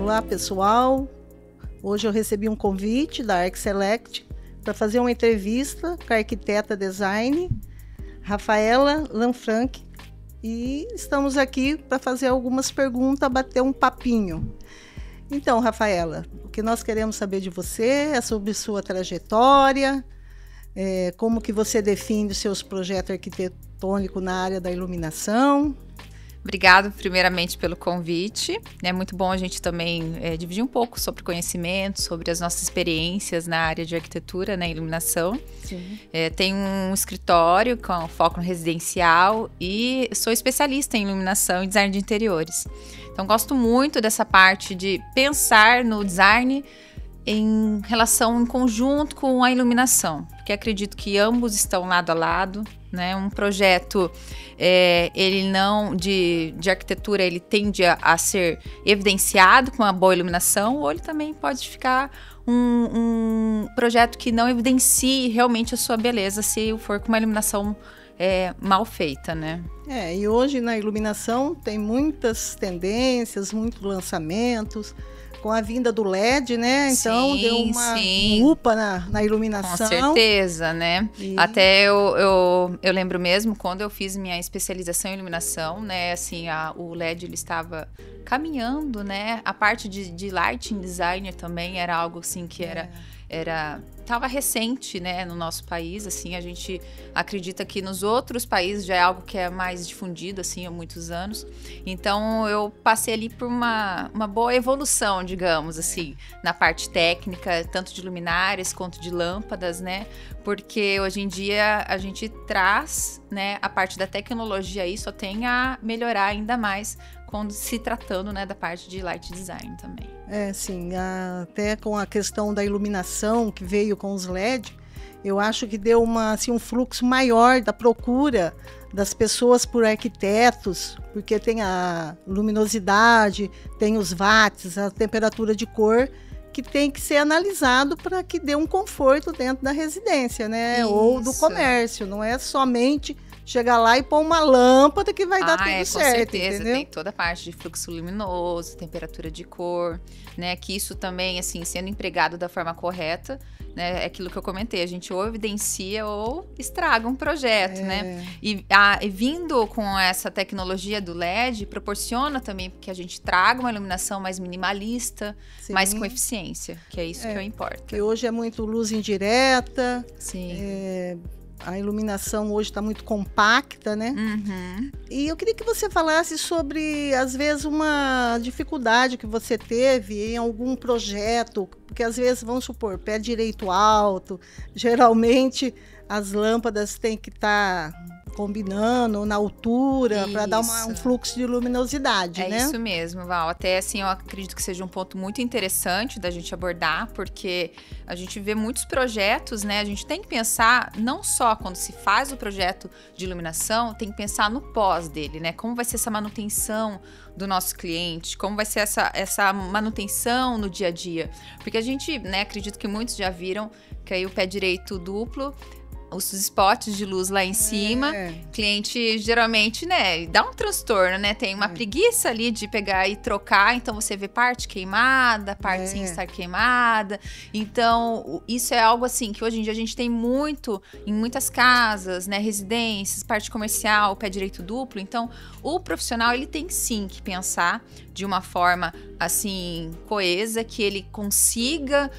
Olá, pessoal. Hoje eu recebi um convite da ArcSelect para fazer uma entrevista com a arquiteta design Rafaela Lanfranchi e estamos aqui para fazer algumas perguntas, bater um papinho. Então, Rafaela, o que nós queremos saber de você é sobre sua trajetória, como que você define os seus projetos arquitetônicos na área da iluminação. Obrigada, primeiramente, pelo convite. É muito bom a gente também dividir um pouco sobre conhecimento, sobre as nossas experiências na área de arquitetura, na iluminação. Tenho um escritório com foco no residencial e sou especialista em iluminação e design de interiores. Então, gosto muito dessa parte de pensar no design em relação, em conjunto com a iluminação, porque acredito que ambos estão lado a lado, né? Um projeto, ele não de arquitetura, ele tende a ser evidenciado com uma boa iluminação, ou ele também pode ficar um projeto que não evidencie realmente a sua beleza, se for com uma iluminação mal feita, né? E hoje na iluminação tem muitas tendências, muitos lançamentos, com a vinda do LED, né? Então deu uma UPA na iluminação. Com certeza, né? Até eu lembro mesmo quando eu fiz minha especialização em iluminação, né? Assim, o LED ele estava caminhando, né? A parte de lighting designer também era algo assim que estava recente, né, no nosso país, assim, a gente acredita que nos outros países já é algo que é mais difundido, assim, há muitos anos. Então, eu passei ali por uma boa evolução, digamos, assim, na parte técnica, tanto de luminárias quanto de lâmpadas, né, porque hoje em dia a gente traz, né, a parte da tecnologia aí só tem a melhorar ainda mais quando se tratando, né, da parte de light design também. Sim, até com a questão da iluminação que veio com os LED, eu acho que deu um fluxo maior da procura das pessoas por arquitetos, porque tem a luminosidade, tem os watts, a temperatura de cor, que tem que ser analisado para que dê um conforto dentro da residência, né? Isso. Ou do comércio, não é somente chegar lá e pôr uma lâmpada que vai dar tudo certo, com certeza, entendeu? Tem toda a parte de fluxo luminoso, temperatura de cor, né, que isso também, assim, sendo empregado da forma correta, né, é aquilo que eu comentei, a gente ou evidencia ou estraga um projeto, né, e vindo com essa tecnologia do LED, proporciona também que a gente traga uma iluminação mais minimalista, mais com eficiência, que é isso que importa. Porque hoje é muito luz indireta, sim. A iluminação hoje está muito compacta, né? Uhum. E eu queria que você falasse sobre, às vezes, uma dificuldade que você teve em algum projeto, porque às vezes, vamos supor, pé direito alto, geralmente as lâmpadas têm que estar combinando na altura para dar um fluxo de luminosidade, né? É isso mesmo, Val. Até assim, eu acredito que seja um ponto muito interessante da gente abordar, porque a gente vê muitos projetos, né? A gente tem que pensar, não só quando se faz o projeto de iluminação, tem que pensar no pós dele, né? Como vai ser essa manutenção do nosso cliente, como vai ser essa manutenção no dia a dia. Porque a gente, né, acredito que muitos já viram que aí o pé direito duplo, os spots de luz lá em cima, cliente geralmente, né, dá um transtorno, né, tem uma preguiça ali de pegar e trocar, então você vê parte queimada, parte sem estar queimada, então isso é algo assim, que hoje em dia a gente tem muito, em muitas casas, né, residências, parte comercial, pé direito duplo, então o profissional, ele tem sim que pensar de uma forma, assim, coesa, que ele consiga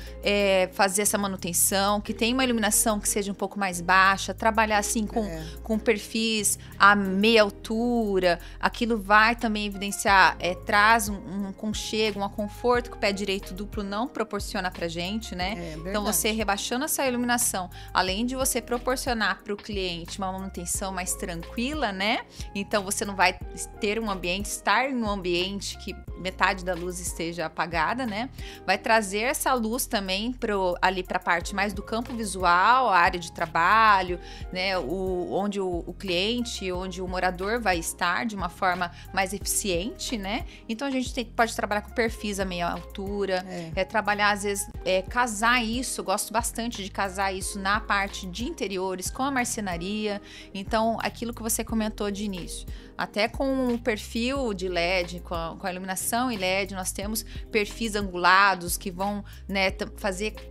fazer essa manutenção, que tenha uma iluminação que seja um pouco mais baixa, trabalhar assim com perfis a meia altura, aquilo vai também evidenciar, traz um conchego, um conforto que o pé direito duplo não proporciona pra gente, né? Então você rebaixando essa iluminação, além de você proporcionar para o cliente uma manutenção mais tranquila, né? Então você não vai ter estar em um ambiente que metade da luz esteja apagada, né? Vai trazer essa luz também ali para a parte mais do campo visual, a área de trabalho, né? Onde o cliente, onde o morador vai estar de uma forma mais eficiente, né? Então a gente pode trabalhar com perfis a meia altura, trabalhar às vezes, casar isso, eu gosto bastante de casar isso na parte de interiores com a marcenaria. Então aquilo que você comentou de início, até com o perfil de LED, com a iluminação iluminação em LED, nós temos perfis angulados que vão, né,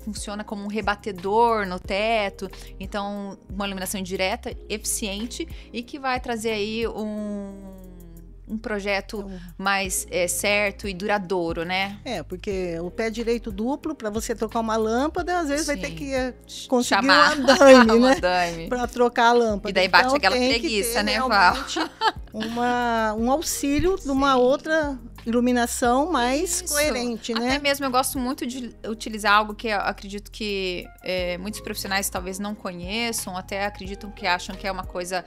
funciona como um rebatedor no teto. Então, uma iluminação indireta, eficiente e que vai trazer aí um projeto mais certo e duradouro, né? Porque o pé direito duplo, para você trocar uma lâmpada, às vezes vai ter que conseguir chamar um andaime, né? Andaime. Para trocar a lâmpada. E daí bate aquela preguiça, né, Val? Um auxílio de uma outra iluminação mais coerente, né? Até mesmo eu gosto muito de utilizar algo que eu acredito que muitos profissionais talvez não conheçam, até acreditam que acham que é uma coisa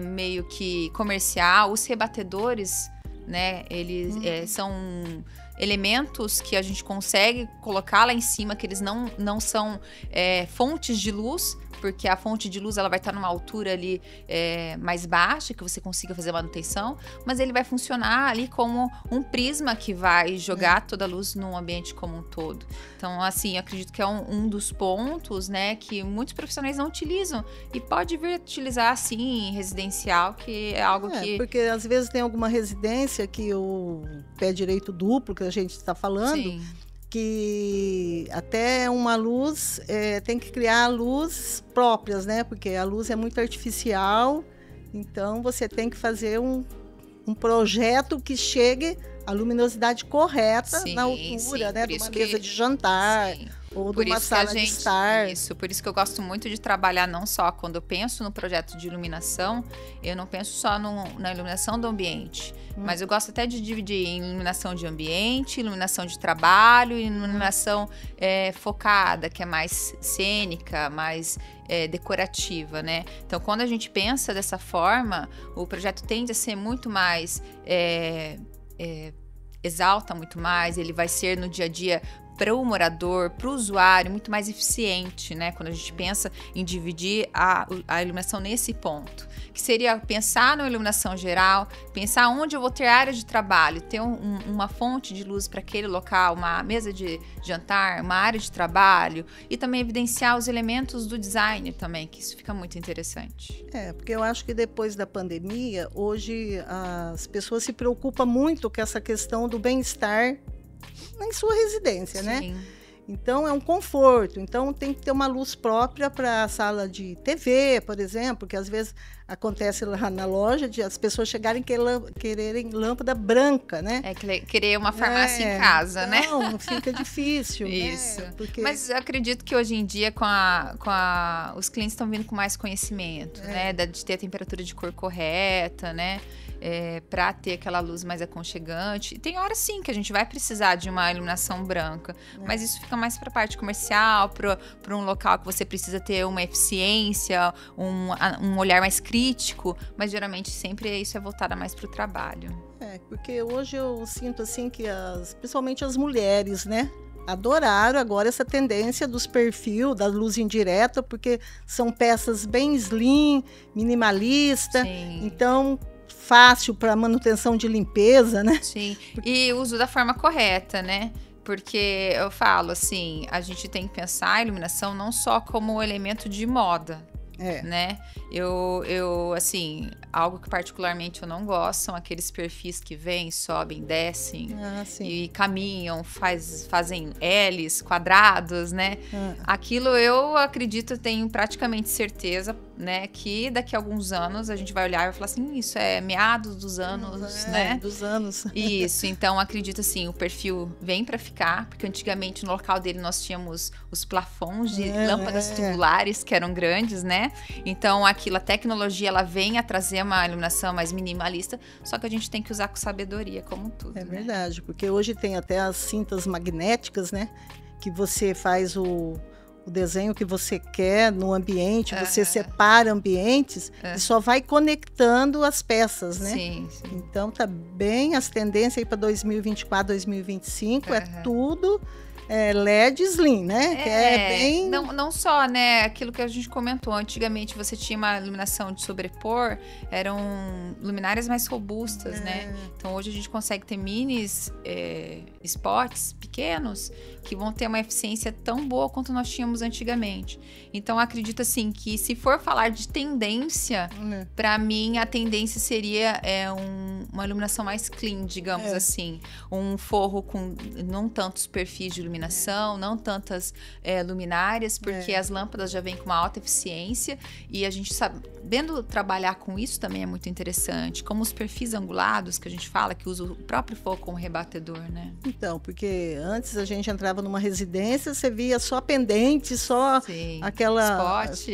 meio que comercial. Os rebatedores, né? Eles são elementos que a gente consegue colocar lá em cima, que eles não são fontes de luz, porque a fonte de luz ela vai estar numa altura ali mais baixa, que você consiga fazer manutenção, mas ele vai funcionar ali como um prisma que vai jogar toda a luz no ambiente como um todo. Então, assim, eu acredito que é um dos pontos, né, que muitos profissionais não utilizam e pode vir a utilizar, assim, em residencial, que é algo que... Porque às vezes tem alguma residência que o pé direito duplo, que a gente está falando... Sim. Que até uma luz tem que criar luzes próprias, né? Porque a luz é muito artificial, então você tem que fazer um projeto que chegue à luminosidade correta na altura, né? De uma mesa de jantar. Sim. Ou de uma sala de estar. Isso, por isso que eu gosto muito de trabalhar não só quando eu penso no projeto de iluminação, eu não penso só na iluminação do ambiente, mas eu gosto até de dividir em iluminação de ambiente, iluminação de trabalho e iluminação focada, que é mais cênica, mais decorativa, né? Então, quando a gente pensa dessa forma, o projeto tende a ser muito mais... exalta muito mais, ele vai ser no dia a dia para o morador, para o usuário, muito mais eficiente, né? Quando a gente pensa em dividir a iluminação nesse ponto, que seria pensar na iluminação geral, pensar onde eu vou ter área de trabalho, ter uma fonte de luz para aquele local, uma mesa de jantar, uma área de trabalho e também evidenciar os elementos do design também, que isso fica muito interessante. Porque eu acho que depois da pandemia, hoje as pessoas se preocupam muito com essa questão do bem-estar em sua residência, né? Então, é um conforto. Então, tem que ter uma luz própria para a sala de TV, por exemplo, que às vezes acontece lá na loja de as pessoas chegarem quererem lâmpada branca, né? Querer uma farmácia em casa, né? Não, fica difícil. Isso. Né? Porque... Mas eu acredito que hoje em dia, os clientes estão vindo com mais conhecimento, né? De ter a temperatura de cor correta, né? Para ter aquela luz mais aconchegante. E tem horas sim que a gente vai precisar de uma iluminação branca, mas isso fica mais para a parte comercial, para um local que você precisa ter uma eficiência, um olhar mais crítico, mas geralmente sempre isso é voltado mais para o trabalho. Porque hoje eu sinto assim que principalmente as mulheres, né? Adoraram agora essa tendência dos perfis, da luz indireta, porque são peças bem slim, minimalista, então fácil para manutenção de limpeza, né? Sim, e uso da forma correta, né? Porque eu falo assim, a gente tem que pensar a iluminação não só como elemento de moda, né? Eu assim, algo que particularmente eu não gosto são aqueles perfis que vêm, sobem, descem e caminham, fazem L's, quadrados, né? Aquilo eu acredito, tenho praticamente certeza, né, que daqui a alguns anos a gente vai olhar e vai falar assim, isso é meados dos anos, né? Dos anos. Isso, então acredito assim, o perfil vem para ficar, porque antigamente no local dele nós tínhamos os plafons de lâmpadas tubulares que eram grandes, né? Então a tecnologia ela vem a trazer uma iluminação mais minimalista, só que a gente tem que usar com sabedoria, como tudo. É verdade, porque hoje tem até as cintas magnéticas, né? Que você faz o desenho que você quer no ambiente, você separa ambientes e só vai conectando as peças, né? Sim. Então tá bem as tendências aí para 2024, 2025, é tudo LED Slim, né? Que é bem... Não só, né, aquilo que a gente comentou, antigamente você tinha uma iluminação de sobrepor, eram luminárias mais robustas, né? Então hoje a gente consegue ter minis spots pequenos que vão ter uma eficiência tão boa quanto nós tínhamos antigamente. Então acredito assim que se for falar de tendência, para mim a tendência seria uma iluminação mais clean, digamos assim, um forro com não tantos perfis de iluminação, não tantas luminárias, porque as lâmpadas já vêm com uma alta eficiência e a gente sabendo trabalhar com isso também é muito interessante, como os perfis angulados que a gente fala, que usa o próprio fogo como rebatedor, né? Então, porque antes a gente entrava numa residência, você via só pendente, só aquela spot,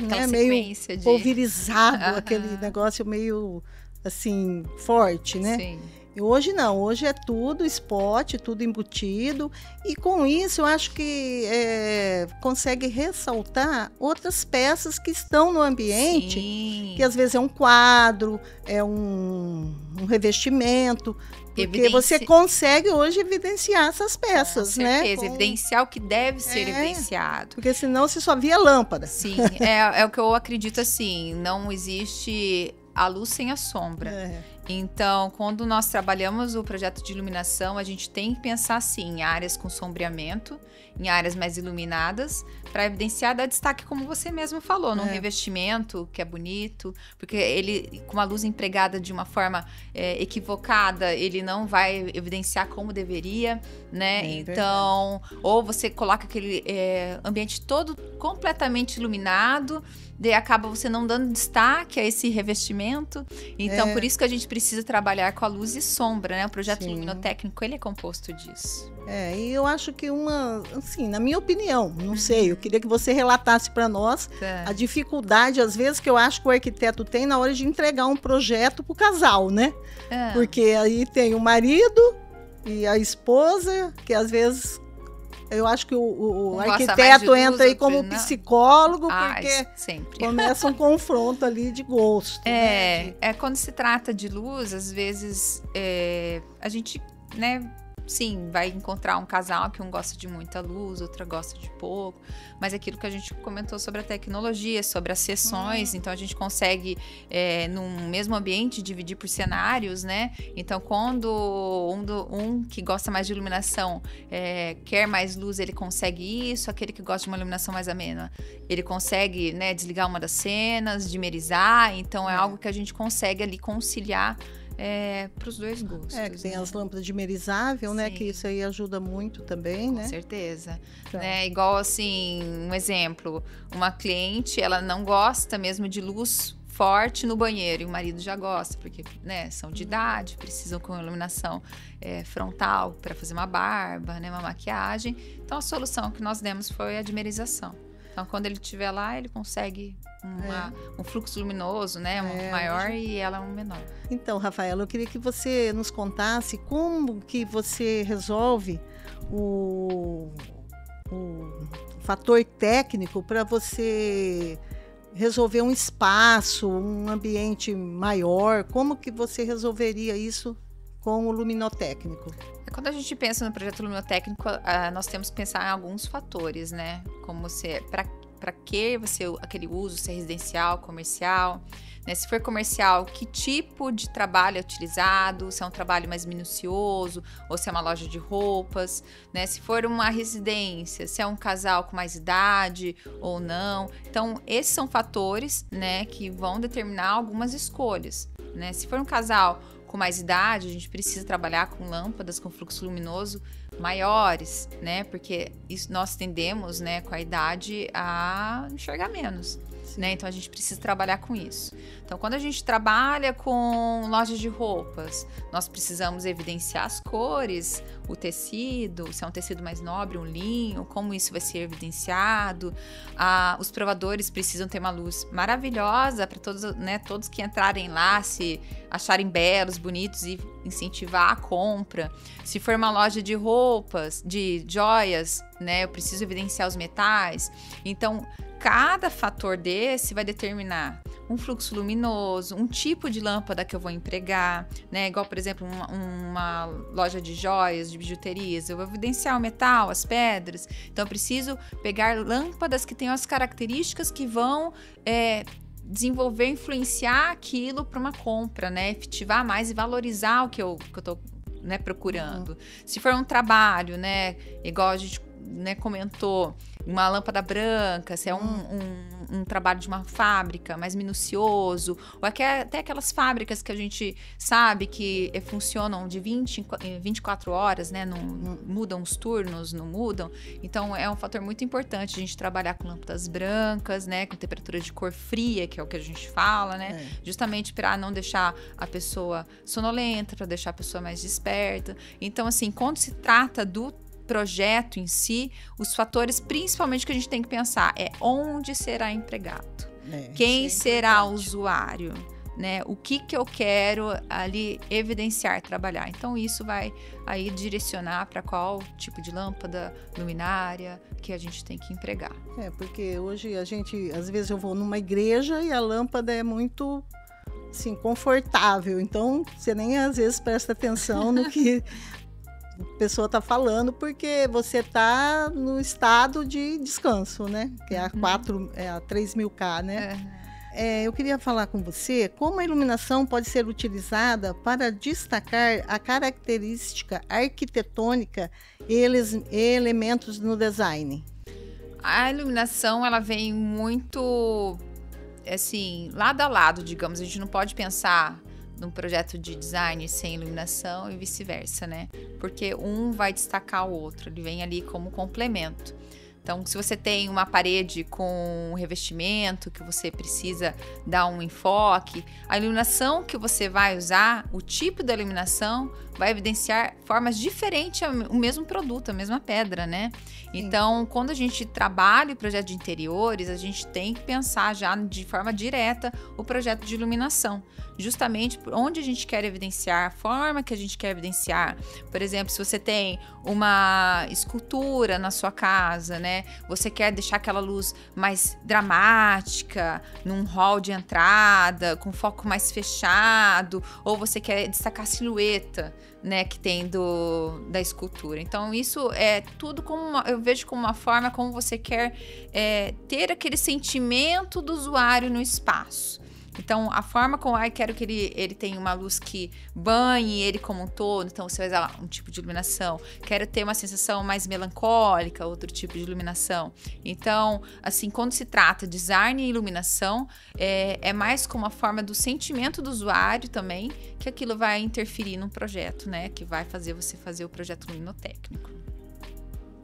aquela meio pulverizado, aquele negócio meio assim forte, né? Sim. E hoje não, hoje é tudo spot, tudo embutido, e com isso eu acho que consegue ressaltar outras peças que estão no ambiente, que às vezes é um quadro, é um revestimento, porque você consegue hoje evidenciar essas peças, com certeza, evidenciar o que deve ser evidenciado. Porque senão você só via lâmpada. Sim, é o que eu acredito assim, não existe a luz sem a sombra. Então, quando nós trabalhamos o projeto de iluminação, a gente tem que pensar assim, em áreas com sombreamento, em áreas mais iluminadas, para evidenciar, dar destaque, como você mesmo falou, num revestimento que é bonito, porque ele, com a luz empregada de uma forma equivocada, ele não vai evidenciar como deveria, né? Então, ou você coloca aquele ambiente todo completamente iluminado, daí acaba você não dando destaque a esse revestimento. Então, por isso que a gente precisa trabalhar com a luz e sombra, né? O projeto luminotécnico, ele é composto disso. E eu acho que assim, na minha opinião, não sei, eu queria que você relatasse para nós a dificuldade, às vezes, que eu acho que o arquiteto tem na hora de entregar um projeto para o casal, né? Porque aí tem o marido e a esposa, que às vezes... Eu acho que o arquiteto entra aí como psicólogo, porque sempre começa um confronto ali de gosto. Quando se trata de luz, às vezes a gente, né, sim, vai encontrar um casal que um gosta de muita luz, outra gosta de pouco, mas aquilo que a gente comentou sobre a tecnologia, sobre as sessões, então a gente consegue, num mesmo ambiente, dividir por cenários, né? Então, quando um que gosta mais de iluminação quer mais luz, ele consegue isso, aquele que gosta de uma iluminação mais amena, ele consegue, né, desligar uma das cenas, dimerizar, então é algo que a gente consegue ali conciliar para os dois gostos. Que tem as lâmpadas dimerizável, né? Que isso aí ajuda muito também, né? Com certeza. Então. Né? Igual assim, um exemplo, uma cliente, ela não gosta mesmo de luz forte no banheiro, e o marido já gosta, porque, né, são de idade, precisam com iluminação frontal para fazer uma barba, né, uma maquiagem. Então a solução que nós demos foi a dimerização. Então, quando ele estiver lá, ele consegue um fluxo luminoso, né, maior e ela um menor. Então, Rafaela, eu queria que você nos contasse como que você resolve o fator técnico para você resolver um espaço, um ambiente maior. Como que você resolveria isso com o luminotécnico? Quando a gente pensa no projeto luminotécnico, nós temos que pensar em alguns fatores, né? Como para que aquele uso, se é residencial, comercial, né? Se for comercial, que tipo de trabalho é utilizado, se é um trabalho mais minucioso ou se é uma loja de roupas, né? Se for uma residência, se é um casal com mais idade ou não. Então, esses são fatores, né, que vão determinar algumas escolhas, né? Se for um casal com mais idade, a gente precisa trabalhar com lâmpadas com fluxo luminoso maiores, né? Porque nós tendemos, né, com a idade a enxergar menos, né? Então a gente precisa trabalhar com isso. Então, quando a gente trabalha com lojas de roupas, nós precisamos evidenciar as cores, o tecido, se é um tecido mais nobre, um linho, como isso vai ser evidenciado. Os provadores precisam ter uma luz maravilhosa para todos, né, todos que entrarem lá se acharem belos, bonitos e incentivar a compra. Se for uma loja de roupas, de joias, né, eu preciso evidenciar os metais. Então, cada fator desse vai determinar um fluxo luminoso, um tipo de lâmpada que eu vou empregar, né? Igual, por exemplo, uma loja de joias, de bijuterias. Eu vou evidenciar o metal, as pedras. Então, eu preciso pegar lâmpadas que tenham as características que vão desenvolver, influenciar aquilo para uma compra, né? Efetivar mais e valorizar o que eu estou, né, procurando. Se for um trabalho, né? Igual a gente, né, comentou, uma lâmpada branca, se é um trabalho de uma fábrica mais minucioso, ou até aquelas fábricas que a gente sabe que funcionam de 24 horas, né? Não mudam os turnos, não mudam. Então, é um fator muito importante a gente trabalhar com lâmpadas brancas, né? Com temperatura de cor fria, que é o que a gente fala, né? Justamente para não deixar a pessoa sonolenta, para deixar a pessoa mais desperta. Então, assim, quando se trata do projeto em si, os fatores principalmente que a gente tem que pensar é onde será empregado, quem será o usuário, né? O que eu quero ali evidenciar, trabalhar. Então isso vai aí direcionar para qual tipo de lâmpada, luminária que a gente tem que empregar. Porque hoje às vezes eu vou numa igreja e a lâmpada é muito assim, confortável, então você nem às vezes presta atenção no que a pessoa está falando, porque você está no estado de descanso, né? Que é a 3000K, né? Eu queria falar com você como a iluminação pode ser utilizada para destacar a característica arquitetônica e elementos no design. A iluminação, ela vem muito, assim, lado a lado, digamos. A gente não pode pensar num projeto de design sem iluminação e vice-versa, né? Porque um vai destacar o outro, ele vem ali como complemento. Então, se você tem uma parede com um revestimento que você precisa dar um enfoque, a iluminação que você vai usar, o tipo da iluminação, vai evidenciar formas diferentes o mesmo produto, a mesma pedra, né? Então, quando a gente trabalha o projeto de interiores, a gente tem que pensar já de forma direta o projeto de iluminação. Justamente por onde a gente quer evidenciar, a forma que a gente quer evidenciar. Por exemplo, se você tem uma escultura na sua casa, né? Você quer deixar aquela luz mais dramática, num hall de entrada, com foco mais fechado, ou você quer destacar a silhueta, né, que tem da escultura. Então, isso é tudo eu vejo como uma forma como você quer ter aquele sentimento do usuário no espaço. Então, a forma como eu quero que ele tenha uma luz que banhe ele como um todo, então você vai usar um tipo de iluminação. Quero ter uma sensação mais melancólica, outro tipo de iluminação. Então, assim, quando se trata de design e iluminação, é mais como a forma do sentimento do usuário também, que aquilo vai interferir no projeto, né? Que vai fazer você fazer o projeto luminotécnico.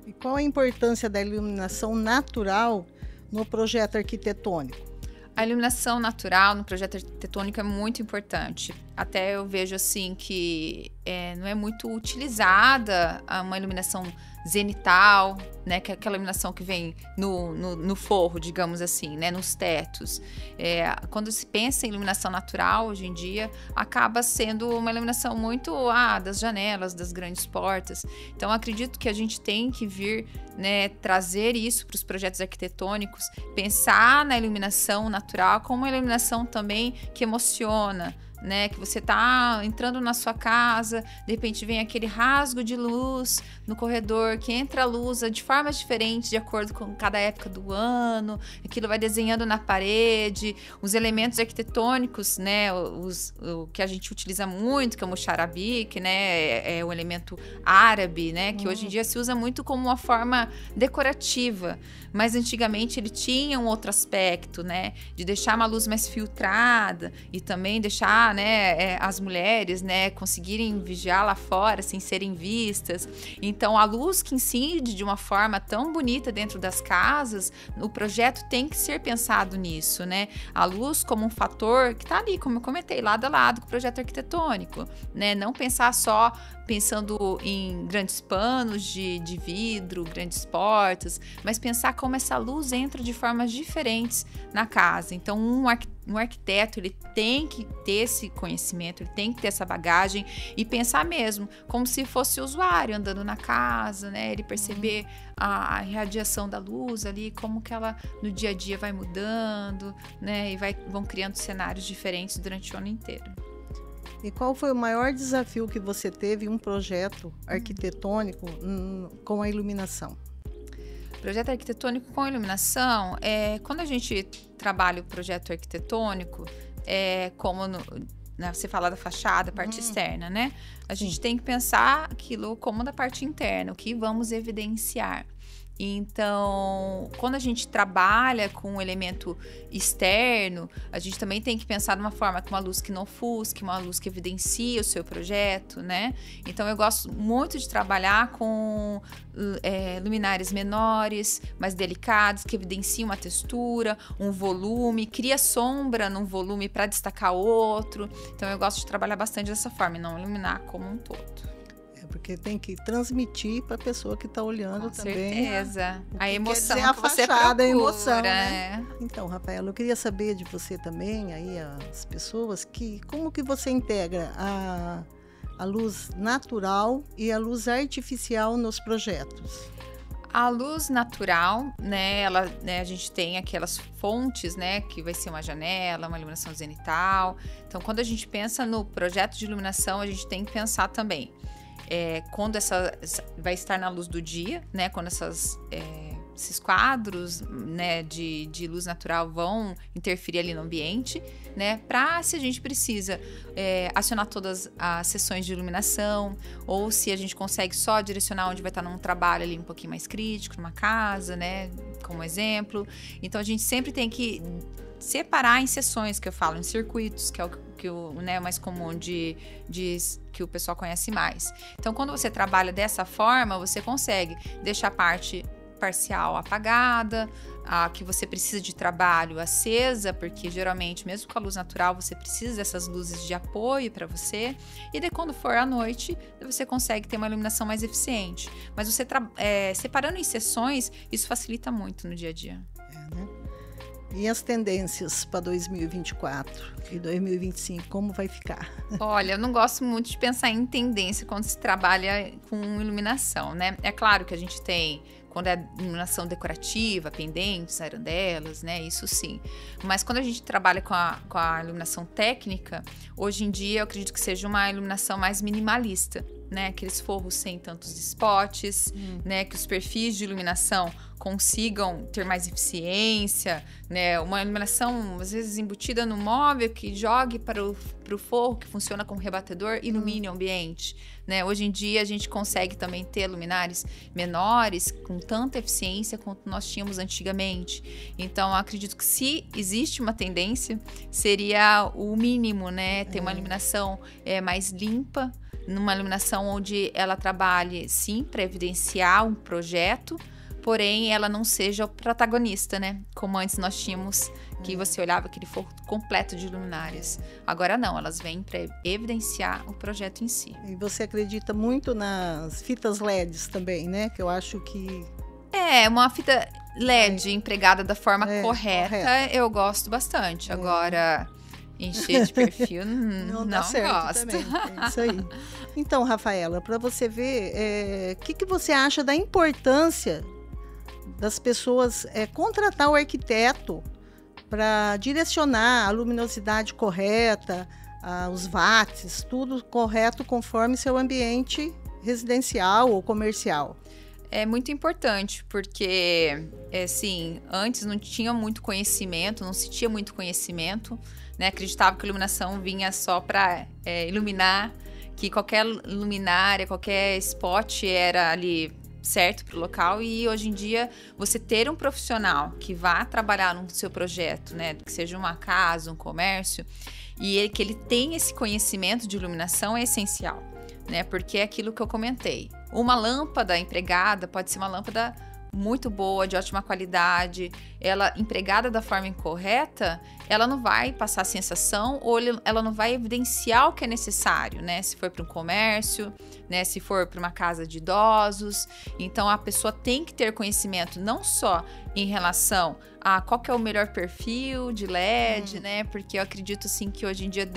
E qual a importância da iluminação natural no projeto arquitetônico? A iluminação natural no projeto arquitetônico é muito importante. Até eu vejo assim que não é muito utilizada uma iluminação zenital, né, que é aquela iluminação que vem no forro, digamos assim, né, nos tetos. Quando se pensa em iluminação natural, hoje em dia, acaba sendo uma iluminação muito das janelas, das grandes portas. Então, acredito que a gente tem que vir, né, trazer isso para os projetos arquitetônicos, pensar na iluminação natural como uma iluminação também que emociona, né, que você tá entrando na sua casa, de repente vem aquele rasgo de luz no corredor, que entra a luz de formas diferentes de acordo com cada época do ano, aquilo vai desenhando na parede, os elementos arquitetônicos, né, o que a gente utiliza muito, que é o muxarabique, né, é o elemento árabe, né, que hoje em dia se usa muito como uma forma decorativa, mas antigamente ele tinha um outro aspecto, né, de deixar uma luz mais filtrada e também deixar, né, as mulheres, né, conseguirem vigiar lá fora sem serem vistas. Então, a luz que incide de uma forma tão bonita dentro das casas, o projeto tem que ser pensado nisso, né? A luz como um fator que está ali, como eu comentei, lado a lado com o projeto arquitetônico, né? Não pensar só pensando em grandes panos de vidro, grandes portas, mas pensar como essa luz entra de formas diferentes na casa. Então, um arquiteto um arquiteto, ele tem que ter esse conhecimento, ele tem que ter essa bagagem e pensar mesmo como se fosse o usuário andando na casa, né? Ele perceber a radiação da luz ali, como que ela no dia a dia vai mudando, né? E vão criando cenários diferentes durante o ano inteiro. E qual foi o maior desafio que você teve em um projeto arquitetônico com a iluminação? Projeto arquitetônico com iluminação, quando a gente trabalha o projeto arquitetônico, como você fala da fachada, parte externa, né? A gente tem que pensar aquilo como da parte interna, o que vamos evidenciar. Então, quando a gente trabalha com um elemento externo, a gente também tem que pensar de uma forma com uma luz que não ofusque, uma luz que evidencie o seu projeto, né? Então, eu gosto muito de trabalhar com luminárias menores, mais delicadas, que evidenciam uma textura, um volume, cria sombra num volume para destacar outro. Então, eu gosto de trabalhar bastante dessa forma e não iluminar como um todo. Porque tem que transmitir para a pessoa que está olhando com também. Certeza. A emoção que você procura, a emoção, né? Então, Rafaela, eu queria saber de você também, aí as pessoas, como que você integra a luz natural e a luz artificial nos projetos? A luz natural, né, a gente tem aquelas fontes, né, que vai ser uma janela, uma iluminação zenital. Então, quando a gente pensa no projeto de iluminação, a gente tem que pensar também quando vai estar na luz do dia, né, quando esses quadros, né, de luz natural vão interferir ali no ambiente, né, para se a gente precisa acionar todas as sessões de iluminação, ou se a gente consegue só direcionar onde vai estar num trabalho ali um pouquinho mais crítico, numa casa, né, como exemplo. Então a gente sempre tem que separar em sessões, que eu falo, em circuitos, que é o mais comum que o pessoal conhece mais. Então, quando você trabalha dessa forma, você consegue deixar a parte parcial apagada, a que você precisa de trabalho acesa, porque geralmente, mesmo com a luz natural, você precisa dessas luzes de apoio para você, e daí quando for à noite, você consegue ter uma iluminação mais eficiente. Mas você separando em sessões, isso facilita muito no dia a dia. Né? E as tendências para 2024 e 2025, como vai ficar? Olha, eu não gosto muito de pensar em tendência quando se trabalha com iluminação, né? É claro que a gente tem, quando é iluminação decorativa, pendentes, arandelas, né? Isso sim. Mas quando a gente trabalha com a iluminação técnica, hoje em dia eu acredito que seja uma iluminação mais minimalista, né? Aqueles forros sem tantos spots, né? Que os perfis de iluminação consigam ter mais eficiência, né? Uma iluminação, às vezes, embutida no móvel que jogue para o forro, que funciona como rebatedor, ilumine o ambiente, né? Hoje em dia, a gente consegue também ter luminares menores com tanta eficiência quanto nós tínhamos antigamente. Então, eu acredito que se existe uma tendência, seria o mínimo, né? Ter uma iluminação mais limpa, numa iluminação onde ela trabalhe, sim, para evidenciar um projeto, porém ela não seja o protagonista, né? Como antes nós tínhamos, que você olhava aquele forro completo de luminárias. Agora não, elas vêm para evidenciar o projeto em si. E você acredita muito nas fitas LEDs também, né? Que eu acho que... uma fita LED empregada da forma correta, eu gosto bastante. Agora... encher de perfil, não dá certo gosto. Também. É isso aí. Então, Rafaela, para você ver, o que você acha da importância das pessoas contratar o arquiteto para direcionar a luminosidade correta, os watts, tudo correto conforme seu ambiente residencial ou comercial? É muito importante, porque, assim, antes não tinha muito conhecimento, não se tinha muito conhecimento, né? Acreditava que a iluminação vinha só para iluminar, que qualquer luminária, qualquer spot era ali certo para o local, e hoje em dia você ter um profissional que vá trabalhar no seu projeto, né? Que seja uma casa, um comércio, e que ele tenha esse conhecimento de iluminação é essencial, né? Porque é aquilo que eu comentei. Uma lâmpada empregada pode ser uma lâmpada muito boa, de ótima qualidade, ela empregada da forma incorreta, ela não vai passar a sensação ou ela não vai evidenciar o que é necessário, né? Se for para um comércio, né? Se for para uma casa de idosos. Então, a pessoa tem que ter conhecimento não só em relação a qual que é o melhor perfil de LED, né? Porque eu acredito, assim, que hoje em dia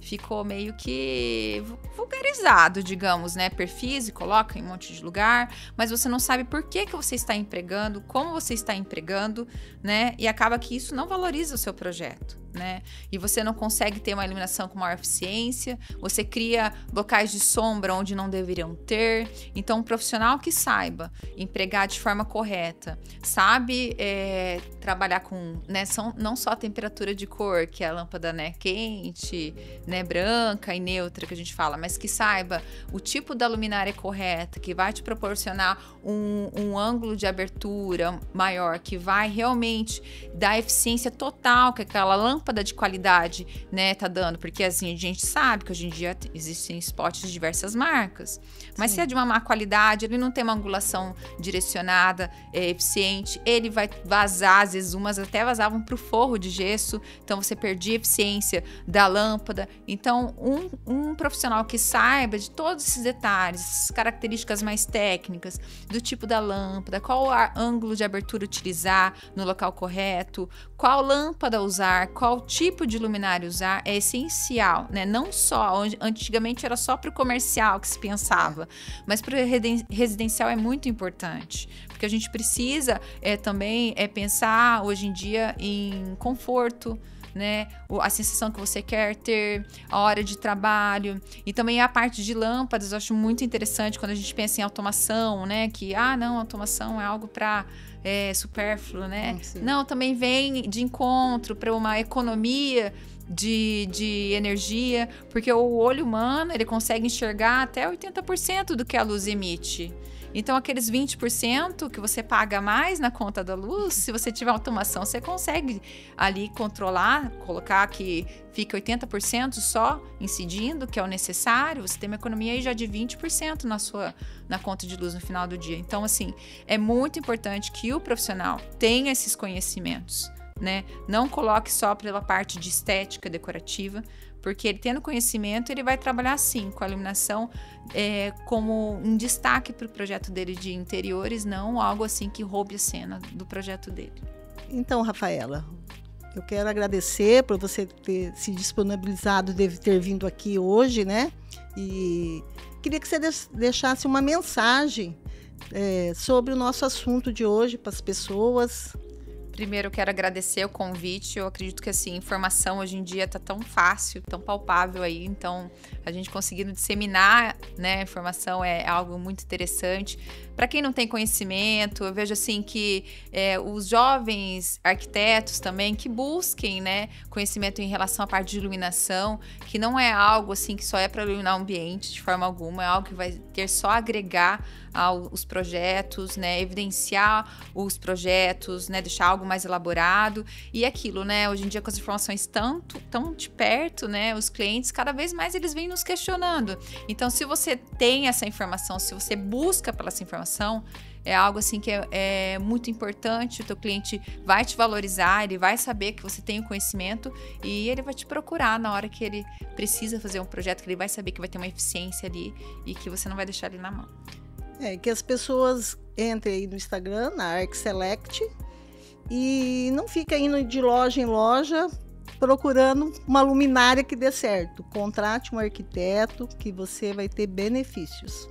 ficou meio que vulgarizado, digamos, né? Perfis e coloca em um monte de lugar, mas você não sabe por que você está empregando, como você está empregando, né? E acaba que isso não valoriza o seu projeto, né? E você não consegue ter uma iluminação com maior eficiência, você cria locais de sombra onde não deveriam ter. Então, um profissional que saiba empregar de forma correta, sabe trabalhar com, né, não só a temperatura de cor, que é a lâmpada, né, quente, né, branca e neutra que a gente fala, mas que saiba o tipo da luminária correta, que vai te proporcionar um ângulo de abertura maior, que vai realmente dar eficiência total que aquela lâmpada de qualidade, né, tá dando, porque assim, a gente sabe que hoje em dia existem spots de diversas marcas, mas se é de uma má qualidade, ele não tem uma angulação direcionada, eficiente, ele vai vazar, às vezes umas até vazavam para o forro de gesso, então você perdia a eficiência da lâmpada. Então, um profissional que saiba de todos esses detalhes, características mais técnicas, do tipo da lâmpada, qual ângulo de abertura utilizar no local correto, qual lâmpada usar, qual tipo de luminária usar, é essencial, né? Não só, antigamente era só para o comercial que se pensava, mas para o residencial é muito importante, porque a gente precisa também pensar hoje em dia em conforto, né? A sensação que você quer ter, a hora de trabalho, e também a parte de lâmpadas. Eu acho muito interessante quando a gente pensa em automação, né? Que, não, automação é algo para supérfluo, né? Não, também vem de encontro para uma economia de energia, porque o olho humano, ele consegue enxergar até 80% do que a luz emite. Então, aqueles 20% que você paga mais na conta da luz, se você tiver automação, você consegue ali controlar, colocar que fica 80% só incidindo, que é o necessário, você tem uma economia aí já de 20% na conta de luz no final do dia. Então, assim, é muito importante que o profissional tenha esses conhecimentos, né? Não coloque só pela parte de estética decorativa, porque ele tendo conhecimento, ele vai trabalhar sim com a iluminação como um destaque para o projeto dele de interiores, não algo assim que roube a cena do projeto dele. Então, Rafaela, eu quero agradecer por você ter se disponibilizado, de ter vindo aqui hoje, né? E queria que você deixasse uma mensagem sobre o nosso assunto de hoje para as pessoas. Primeiro, eu quero agradecer o convite. Eu acredito que assim, informação hoje em dia tá tão fácil, tão palpável aí. Então, a gente conseguindo disseminar, né, informação é algo muito interessante. Para quem não tem conhecimento, eu vejo assim que os jovens arquitetos também que busquem, né, conhecimento em relação à parte de iluminação, que não é algo assim que só é para iluminar o ambiente de forma alguma, é algo que vai ter só agregar aos projetos, né, evidenciar os projetos, né, deixar algo mais elaborado. E aquilo, né, hoje em dia com as informações tão de perto, né, os clientes cada vez mais eles vêm nos questionando. Então, se você tem essa informação, se você busca pela essa informação, é algo assim que é muito importante. O teu cliente vai te valorizar, ele vai saber que você tem o conhecimento e ele vai te procurar na hora que ele precisa fazer um projeto, que ele vai saber que vai ter uma eficiência ali e que você não vai deixar ele na mão. Que as pessoas entrem aí no Instagram, na ArcSelect, e não fiquem indo de loja em loja procurando uma luminária que dê certo. Contrate um arquiteto que você vai ter benefícios.